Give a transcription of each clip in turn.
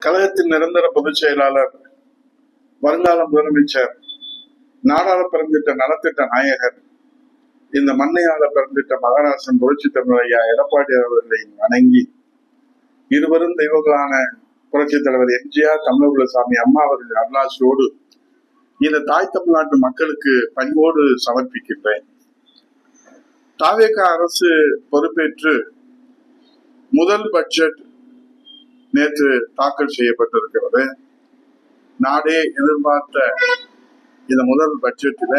கழகத்தின் நிரந்தர பொதுச் செயலாளர், வருங்கால முதலமைச்சர், நாடாள பெருந்திட்ட நலத்திட்ட நாயகர், இந்த மண்ணையாள பெருந்திட்ட மகாராசன் புரட்சி தமிழர் ஐயா எடப்பாடி அவர்களை வணங்கி, இருவரும் தெய்வங்களான புரட்சி தலைவர் எம்ஜிஆர், தமிழகுலசாமி அம்மா அவர்கள் அருளாசியோடு இந்த தாய் தமிழ்நாட்டு மக்களுக்கு பணிவோடு சமர்ப்பிக்கின்றேன். தாவேக அரசு பொறுப்பேற்று முதல் பட்ஜெட் நேற்று தாக்கல் செய்யப்பட்டிருக்கிறது. நாடே எதிர்பார்த்த இந்த முதல் பட்ஜெட்டில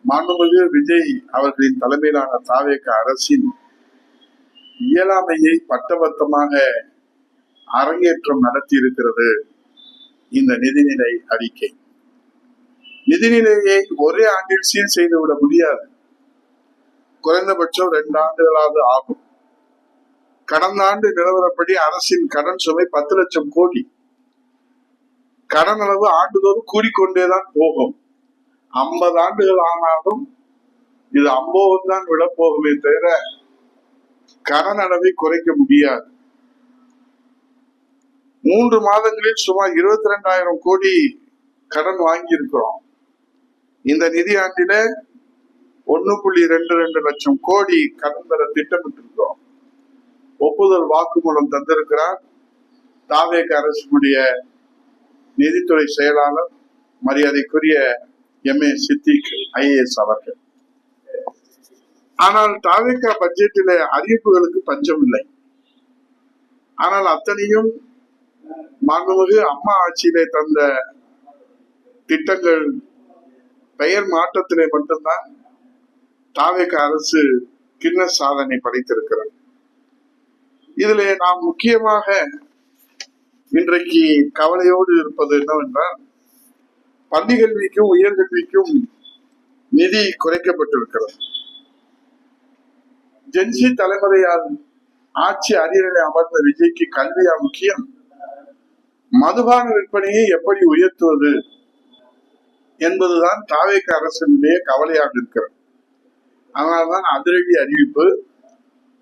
மாண்புமிகு விஜய் அவர்களின் தலைமையிலான தாவேக அரசின் இயலாமையை பட்டவர்த்தமாக அரங்கேற்றம் நடத்தி இருக்கிறது இந்த நிதிநிலை அறிக்கை. நிதிநிலையை ஒரே ஆண்டில் சீர் செய்துவிட முடியாது. குறைந்தபட்சம் 2 ஆண்டுகளாவது ஆகும். கடந்த ஆண்டு நிலவரப்படி அரசின் கடன் சுமை 10 லட்சம் கோடி. கடன் அளவு ஆண்டுதோறும் கூடிக்கொண்டேதான் போகும். 50 ஆண்டுகள் ஆனாலும் இது அம்போகம் தான் விழப்போகுமே தவிர கடன் அளவை குறைக்க முடியாது. 3 மாதங்களில் சுமார் 22,000 கோடி கடன் வாங்கி இருக்கிறோம். இந்த நிதியாண்டில 1.22 லட்சம் கோடி கடன் பெற திட்டமிட்டிருக்கிறோம். ஒப்புதல் வாக்குமூலம் தந்திருக்கிறார் தாவேக அரசுடைய நிதித்துறை செயலாளர் மரியாதைக்குரிய MA சித்திக் IAS அவர்கள். ஆனால் தாவேக பட்ஜெட்டில அறிவிப்புகளுக்கு பஞ்சம் இல்லை. ஆனால் அத்தனையும் மாண்புமிகு அம்மா ஆட்சியிலே தந்த திட்டங்கள் பெயர் மாற்றத்திலே மட்டும்தான் தாவேக அரசு கின்னஸ் சாதனை படைத்திருக்கிறது. இதிலே நாம் முக்கியமாக இன்றைக்கு கவலையோடு இருப்பது என்னவென்றால், பள்ளி கல்விக்கும் உயர்கல்விக்கும் நிதி குறைக்கப்பட்டிருக்கிறது. ஜென்சி தலைமுறையால் ஆட்சி அரியணை அமர்ந்த விஜய்க்கு கல்வியா முக்கியம்? மதுபான விற்பனையை எப்படி உயர்த்துவது என்பதுதான் தாவேக அரசினுடைய கவலையாக இருக்கிறது. அதனால்தான் அதிரடி அறிவிப்பு,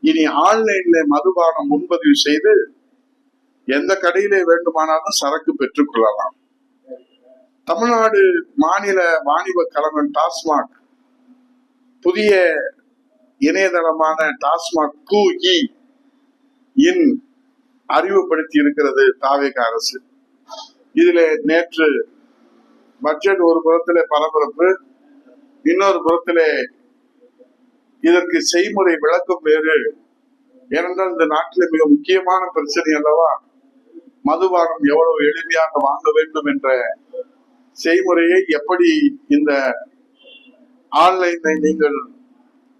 இனி ஆன்லைன்ல மதுபானம் முன்பதிவு செய்து எந்த கடையிலே வேண்டுமானாலும் சரக்கு பெற்றுக் கொள்ளலாம். தமிழ்நாடு மாநில வாணிப கழகம் டாஸ்மாக் புதிய இணையதளமான டாஸ்மாக் 2E இன் அறிவுப்படுத்தி இருக்கிறது தாவேக அரசு. இதுல நேற்று பட்ஜெட் ஒரு புறத்திலே பரபரப்பு, இன்னொரு புறத்திலே இதற்கு செய்முறை விளக்கம் வேறு. ஏனென்றால் இந்த நாட்டில் மிக முக்கியமான பிரச்சனை அல்லவா மதுபானம் எவ்வளவு எளிமையாக வாங்க வேண்டும் என்ற செய்முறையை, எப்படி இந்த ஆன்லைனை நீங்கள்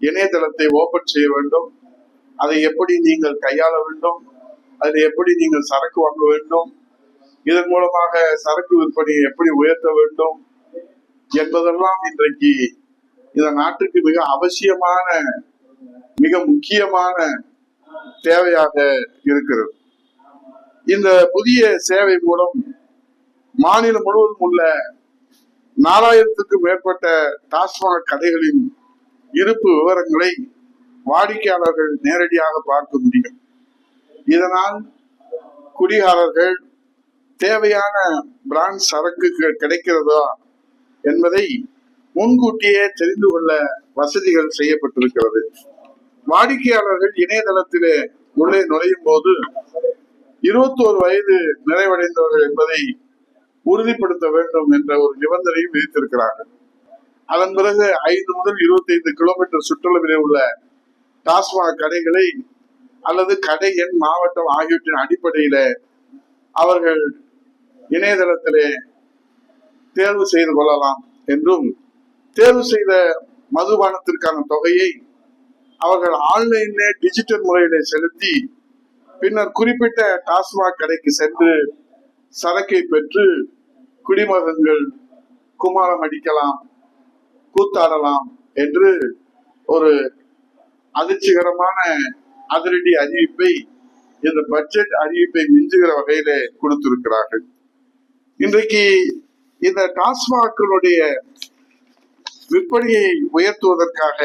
இணையதளத்தை ஓபன் செய்ய வேண்டும், அதை எப்படி நீங்கள் கையாள வேண்டும், அதில் எப்படி நீங்கள் சரக்கு வாங்க வேண்டும், இதன் மூலமாக சரக்கு விற்பனையை எப்படி உயர்த்த வேண்டும் என்பதெல்லாம் இன்றைக்கு இந்த நாட்டுக்கு மிக அவசியமான மிக முக்கியமான தேவையாக இருக்கிறது. இந்த புதிய சேவை மூலம் மாநிலம் முழுவதும் உள்ள 4000க்கும் மேற்பட்ட டாஸ்மாக் கடைகளின் இருப்பு விவரங்களை வாடிக்கையாளர்கள் நேரடியாக பார்க்க முடியும். இதனால் குடிகாரர்கள் தேவையான பிராண்ட் சரக்கு கிடைக்கிறதா என்பதை முன்கூட்டியே தெரிந்து கொள்ள வசதிகள் செய்யப்பட்டிருக்கிறது. வாடிக்கையாளர்கள் இணையதளத்திலே உள்ளே நுழையும் போது 21 வயது நிறைவடைந்தவர்கள் என்பதை உறுதிப்படுத்த வேண்டும் என்ற ஒரு நிபந்தனையும் விதித்திருக்கிறார்கள். அதன் பிறகு 5 முதல் 25 கிலோமீட்டர் சுற்றளவிலே உள்ள டாஸ்மாக் கடைகளை அல்லது கடை எண், மாவட்டம் ஆகியவற்றின் அடிப்படையில அவர்கள் இணையதளத்திலே தேர்வு செய்து கொள்ளலாம் என்றும், தேர்வு செய்த மதுபானத்திற்கான தொகையை அவர்கள் ஆன்லைன்ல டிஜிட்டல் முறையிலே செலுத்தி பின்னர் குறிப்பிட்ட டாஸ்மாக் கடைக்கு சென்று சரக்கை பெற்று குடிமகன்கள் குமாரம் அடிக்கலாம், கூத்தாடலாம் என்று ஒரு அதிர்ச்சிகரமான அதிரடி அறிவிப்பை இந்த பட்ஜெட் அறிவிப்பை மிஞ்சுகிற வகையிலே கொடுத்திருக்கிறார்கள். இன்றைக்கு இந்த டாஸ்மாகினுடைய விற்பனையை உயர்த்துவதற்காக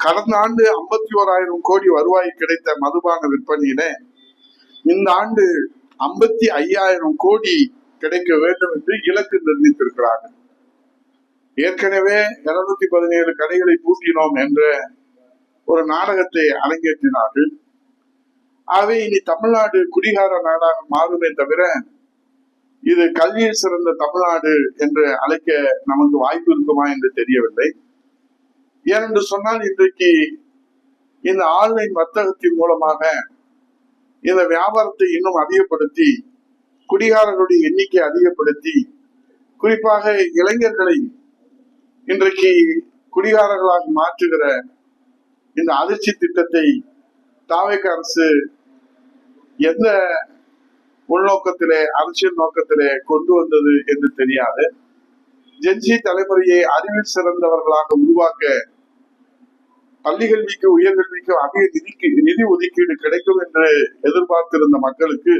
கடந்த ஆண்டு 51,000 கோடி வருவாய் கிடைத்த மதுபான விற்பனையில இந்த ஆண்டு 55,000 கோடி கிடைக்க வேண்டும் என்று இலக்கு நிர்ணயித்திருக்கிறார்கள். ஏற்கனவே 217 கடைகளை பூட்டினோம் என்ற ஒரு நாடகத்தை அரங்கேற்றினார்கள். ஆகவே இனி தமிழ்நாடு குடிகார நாடாக மாறுமே தவிர இது கல்வியில் சிறந்த தமிழ்நாடு என்று அழைக்க நமக்கு வாய்ப்பு இருக்குமா என்று தெரியவில்லை. ஏனென்று சொன்னால் இன்றைக்கு இந்த ஆன்லைன் வர்த்தகத்தின் மூலமாக இந்த வியாபாரத்தை இன்னும் அதிகப்படுத்தி குடிகாரர்களுடைய எண்ணிக்கை அதிகப்படுத்தி குறிப்பாக இளைஞர்களை இன்றைக்கு குடிகாரர்களாக மாற்றுகிற இந்த அதிர்ச்சி திட்டத்தை தாவேக அரசு எந்த உள்நோக்கத்திலே அரசியல் நோக்கத்திலே கொண்டு வந்தது என்று தெரியாது. ஜென்சி தலைமுறையை அறிவில் சிறந்தவர்களாக உருவாக்க பள்ளிக்கல்விக்கு உயர்கல்விக்கு அதிக நிதி ஒதுக்கீடு கிடைக்கும் என்று எதிர்பார்த்திருந்த மக்களுக்கு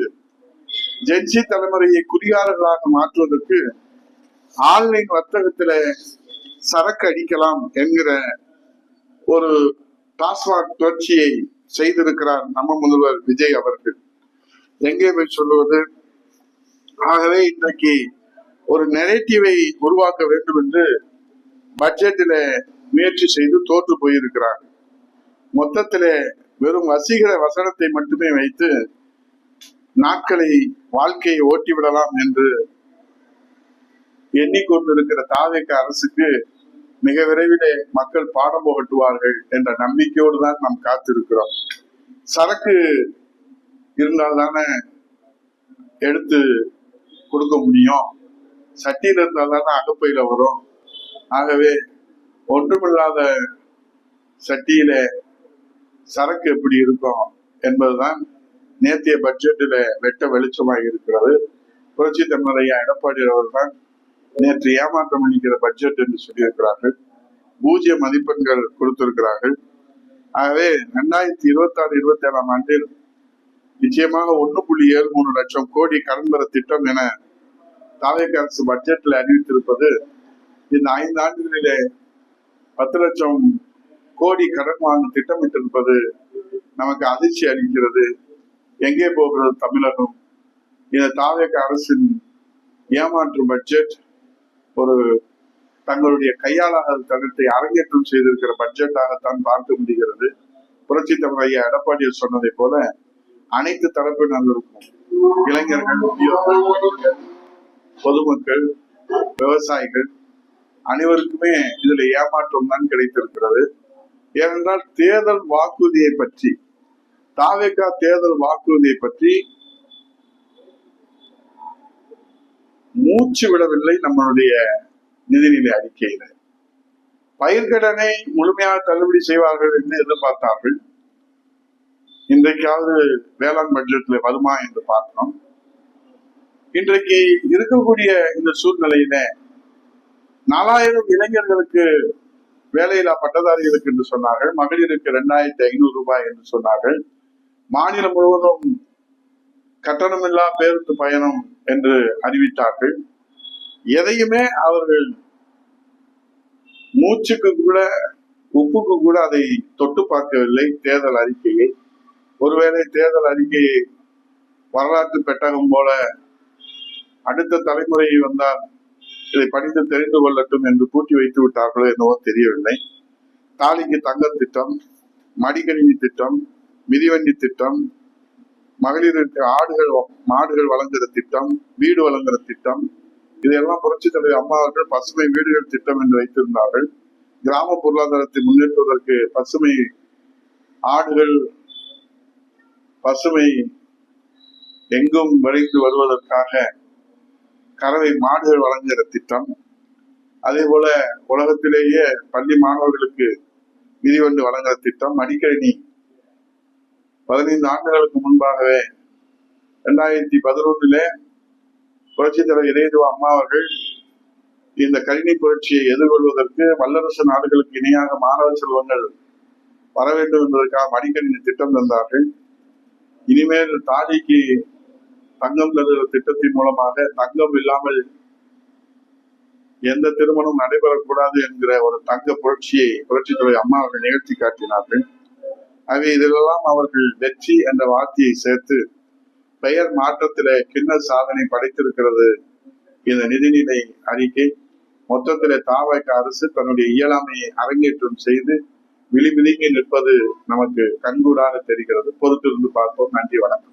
ஜென்சி தலைமுறையை குடிகாரர்களாக மாற்றுவதற்கு ஆன்லைன் வர்த்தகத்தில சரக்கு அடிக்கலாம் என்கிற ஒரு டாஸ்மாக் புரட்சியை செய்திருக்கிறார் நம்ம முதல்வர் விஜய் அவர்கள். எங்கே போய் சொல்லுவது? ஆகவே இன்றைக்கு ஒரு நெரேட்டிவை உருவாக்க வேண்டும் என்று பட்ஜெட்டில முயற்சி செய்து தோற்று போயிருக்கிறார். மொத்தத்திலே வெறும் வசீகர வசனத்தை மட்டுமே வைத்து நாட்களை வாழ்க்கையை ஓட்டிவிடலாம் என்று எண்ணிக்கொண்டிருக்கிற தாவேக அரசுக்கு மிக விரைவிலே மக்கள் பாடம் புகட்டுவார்கள் என்ற நம்பிக்கையோடு தான் நாம் காத்திருக்கிறோம். சரக்கு இருந்தால் தானே எடுத்து கொடுக்க முடியும், சட்டியில் இருந்தால் தானே அகப்பையில வரும். ஆகவே ஒன்றுமில்லாத சட்டியில சரக்கு எப்படி இருக்கும் என்பதுதான் நேற்றைய பட்ஜெட்டில வெட்ட வெளிச்சமாக இருக்கிறது. புரட்சி தமிழர் ஐயா எடப்பாடி அவர்கள் நேற்று ஏமாற்றம் அளிக்கிற பட்ஜெட் என்று சொல்லியிருக்கிறார்கள். 0 மதிப்பெண்கள் கொடுத்திருக்கிறார்கள். ஆகவே 2026-27 ஆண்டில் நிச்சயமாக 1.73 லட்சம் கோடி கடன் பெற திட்டம் என தாவேக அரசு பட்ஜெட்டில் அறிவித்திருப்பது இந்த 5 ஆண்டுகளிலே 10 லட்சம் கோடி கடன் வாங்க திட்டமிட்டிருப்பது நமக்கு அதிர்ச்சி அளிக்கிறது. எங்கே போகிறது தமிழகம்? இந்த தாவேக அரசின் ஏமாற்று பட்ஜெட் ஒரு தங்களுடைய கையாளாத தனத்தை அரங்கேற்றம் செய்திருக்கிற பட்ஜெட்டாகத்தான் பார்க்க முடிகிறது. புரட்சி தமிழர் ஐயா எடப்பாடியார் சொன்னதை போல அனைத்து தரப்பினருக்கும், இளைஞர்கள், முதியோர்கள், பொதுமக்கள், விவசாயிகள் அனைவருக்குமே இதுல ஏமாற்றம் தான் கிடைத்திருக்கிறது. ஏனென்றால் தேர்தல் வாக்குறுதியை பற்றி, தாவேக தேர்தல் வாக்குறுதியை பற்றி மூச்சு விடவில்லை நம்மளுடைய நிதிநிலை அறிக்கையில. பயிர்க்கடனை முழுமையாக தள்ளுபடி செய்வார்கள் என்று எதிர்பார்த்தார்கள். இன்றைக்காவது வேளாண் பட்ஜெட்ல வருமா என்று பார்த்தோம். இன்றைக்கு இருக்கக்கூடிய இந்த சூழ்நிலையில 4000 இளைஞர்களுக்கு வேலையில்லா பட்டதாரிகளுக்கு என்று சொன்னார்கள். மகளிருக்கு 2500 ரூபாய் என்று சொன்னார்கள். மாநிலம் முழுவதும் கட்டணமில்லா பேருந்து பயணம் என்று அறிவித்தார்கள். எதையுமே அவர்கள் மூச்சுக்கு கூட, உப்புக்கு கூட அதை தொட்டு பார்க்கவில்லை தேர்தல் அறிக்கையை. ஒருவேளை தேர்தல் அறிக்கையை வரலாற்று பெட்டகம் போல அடுத்த தலைமுறை வந்தால் இதை படித்து தெரிந்து கொள்ளட்டும் என்று பூட்டி வைத்து விட்டார்களோ என்னவோ தெரியவில்லை. தாலிக்கு தங்க திட்டம், மடிக்கணினி திட்டம், மிதிவண்டி திட்டம், மகளிருக்கு மாடுகள் வழங்குகிற திட்டம், வீடு வழங்குகிற திட்டம், இதையெல்லாம் புரட்சி தலைவர் அம்மா அவர்கள் பசுமை வீடுகள் திட்டம் என்று வைத்திருந்தார்கள். கிராம பொருளாதாரத்தை முன்னேற்றுவதற்கு பசுமை ஆடுகள், பசுமை எங்கும் விரைந்து வருவதற்காக கறவை மாடுகள் வழங்குகிற திட்டம், அதே போல உலகத்திலேயே பள்ளி மாணவர்களுக்கு மிதிவண்டி வழங்குகிற திட்டம், மடிக்கணினி 15 ஆண்டுகளுக்கு முன்பாகவே 2011 புரட்சி தலைவர் இதயத்துவ அம்மா அவர்கள் இந்த கணினி புரட்சியை எதிர்கொள்வதற்கு வல்லரசு நாடுகளுக்கு இணையாக மாணவ செல்வங்கள் வர வேண்டும் என்பதற்காக மடிக்கணினி திட்டம் தந்தார்கள். இனிமேல் தாலிக்கு தங்கம் தருகிற திட்டத்தின் மூலமாக தங்கம் இல்லாமல் எந்த திருமணம் நடைபெறக்கூடாது என்கிற ஒரு தங்க புரட்சியை புரட்சி தலைவர் அம்மா அவர்கள் நிகழ்த்தி காட்டினார்கள். ஆகவே இதிலெல்லாம் அவர்கள் வெற்றி என்ற வார்த்தையை சேர்த்து பெயர் மாற்றத்திலே கின்னஸ் சாதனை படைத்திருக்கிறது இந்த நிதிநிலை அறிக்கை. மொத்தத்திலே தாவக அரசு தன்னுடைய இயலாமையை அரங்கேற்றம் செய்து விழிவிழுங்கி நிற்பது நமக்கு கண்கூடாக தெரிகிறது. பொறுத்திருந்து பார்ப்போம். நன்றி, வணக்கம்.